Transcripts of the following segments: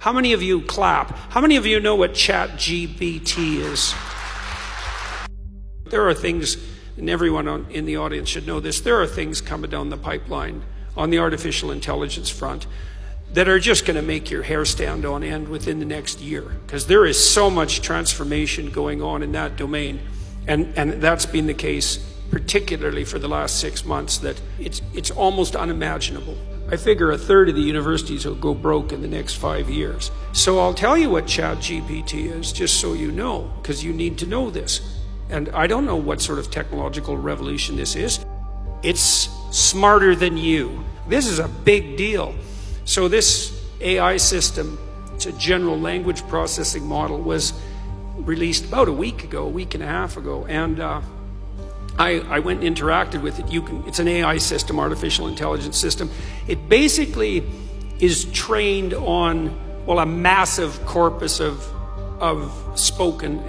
How many of you clap? How many of you know what ChatGPT is? There are things, and everyone in the audience should know this, there are things coming down the pipeline on the artificial intelligence front that are just going to make your hair stand on end within the next year, because there is so much transformation going on in that domain, and that's been the case particularly for the last 6 months, that it's almost unimaginable. I figure a third of the universities will go broke in the next 5 years. So I'll tell you what ChatGPT is, just so you know, because you need to know this. And I don't know what sort of technological revolution this is. It's smarter than you. This is a big deal. So this AI system, it's a general language processing model, was released about a week and a half ago. And I went and interacted with it. It's an AI system, artificial intelligence system. It basically is trained on, well, a massive corpus of spoken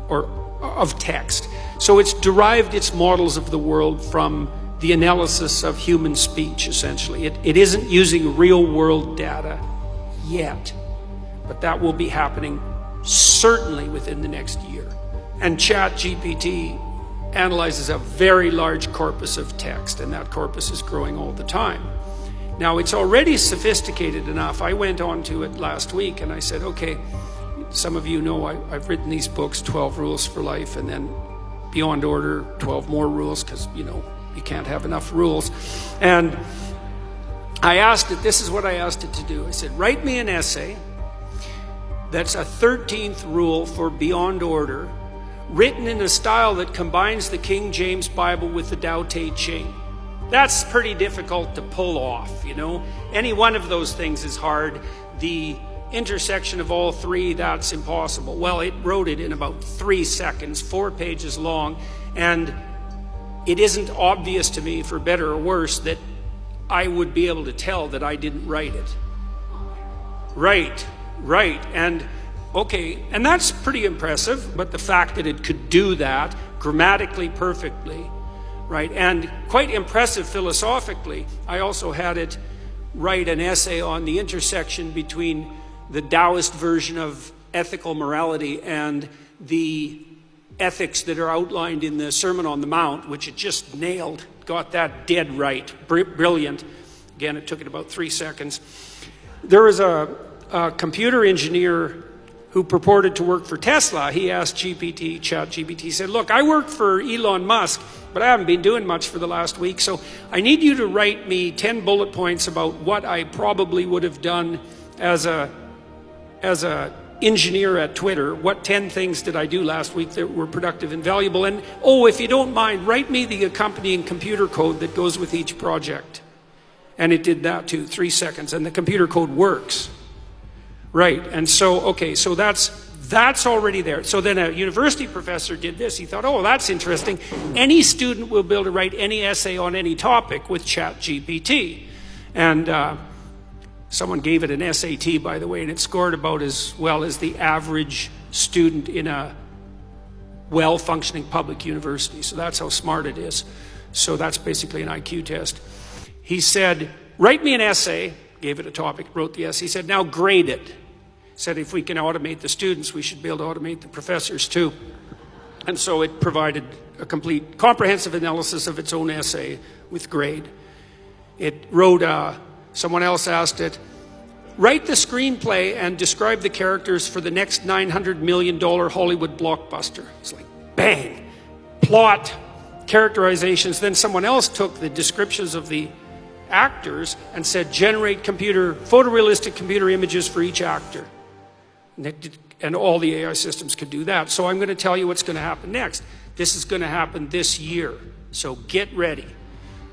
or of text. So it's derived its models of the world from the analysis of human speech, essentially. It isn't using real world data yet, but that will be happening certainly within the next year. And ChatGPT analyzes a very large corpus of text, and that corpus is growing all the time. Now, it's already sophisticated enough. I went on to it last week and I said, okay, some of you know I've written these books, 12 Rules for Life, and then Beyond Order, 12 more rules, because, you can't have enough rules. And I asked it, this is what I asked it to do. I said, write me an essay that's a 13th rule for Beyond Order, written in a style that combines the King James Bible with the Tao Te Ching. That's pretty difficult to pull off, Any one of those things is hard. The intersection of all three, that's impossible. Well, it wrote it in about 3 seconds, 4 pages long, and it isn't obvious to me, for better or worse, that I would be able to tell that I didn't write it. Right. And okay, and that's pretty impressive, but the fact that it could do that grammatically perfectly, right, and quite impressive philosophically. I also had it write an essay on the intersection between the Taoist version of ethical morality and the ethics that are outlined in the Sermon on the Mount, which it just nailed, got that dead right, brilliant. Again, it took it about 3 seconds. There was a computer engineer who purported to work for Tesla. He asked ChatGPT, he said, look, I work for Elon Musk, but I haven't been doing much for the last week, so I need you to write me 10 bullet points about what I probably would have done as a engineer at Twitter. What 10 things did I do last week that were productive and valuable? And if you don't mind, write me the accompanying computer code that goes with each project. And it did that too, 3 seconds, and the computer code works. Right, and so that's already there. So then a university professor did this. He thought, that's interesting. Any student will be able to write any essay on any topic with ChatGPT. And someone gave it an SAT, by the way, and it scored about as well as the average student in a well-functioning public university. So that's how smart it is. So that's basically an IQ test. He said, write me an essay, gave it a topic, wrote the essay. He said, now grade it. He said, if we can automate the students, we should be able to automate the professors too. And so it provided a complete, comprehensive analysis of its own essay with grade. It wrote, someone else asked it, write the screenplay and describe the characters for the next $900 million Hollywood blockbuster. It's like, bang, plot, characterizations. Then someone else took the descriptions of the actors and said, generate photorealistic computer images for each actor. And all the AI systems could do that. So I'm going to tell you what's going to happen next. This is going to happen this year. So get ready.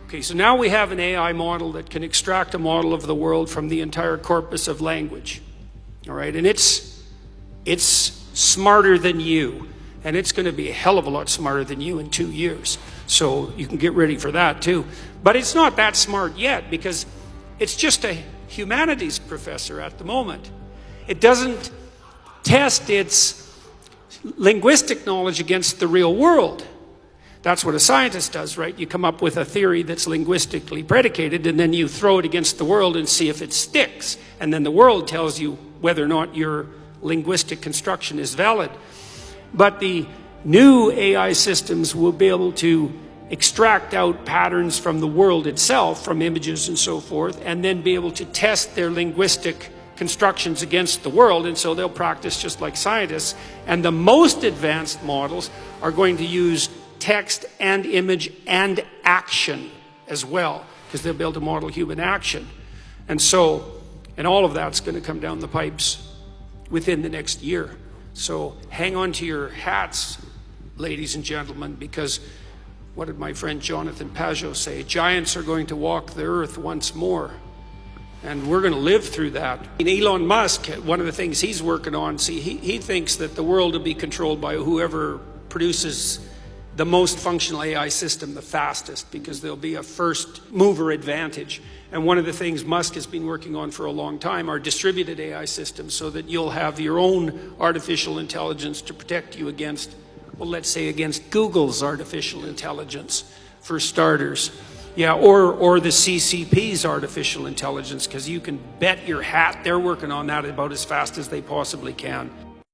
Okay, so now we have an AI model that can extract a model of the world from the entire corpus of language. All right, and it's smarter than you. And it's going to be a hell of a lot smarter than you in 2 years. So you can get ready for that too. But it's not that smart yet, because it's just a humanities professor at the moment. It doesn't test its linguistic knowledge against the real world. That's what a scientist does, right? You come up with a theory that's linguistically predicated, and then you throw it against the world and see if it sticks. And then the world tells you whether or not your linguistic construction is valid. But the new AI systems will be able to extract out patterns from the world itself, from images and so forth, and then be able to test their linguistic constructions against the world, and so they'll practice just like scientists. And the most advanced models are going to use text and image and action as well, because they'll be able to model human action. And all of that's going to come down the pipes within the next year. So hang on to your hats, ladies and gentlemen, because what did my friend Jonathan Pajot say? Giants are going to walk the earth once more. And we're going to live through that. Elon Musk, one of the things he's working on, he thinks that the world will be controlled by whoever produces the most functional AI system the fastest, because there'll be a first mover advantage. And one of the things Musk has been working on for a long time are distributed AI systems, so that you'll have your own artificial intelligence to protect you against, well, let's say against Google's artificial intelligence, for starters. Yeah, or the CCP's artificial intelligence, because you can bet your hat they're working on that about as fast as they possibly can.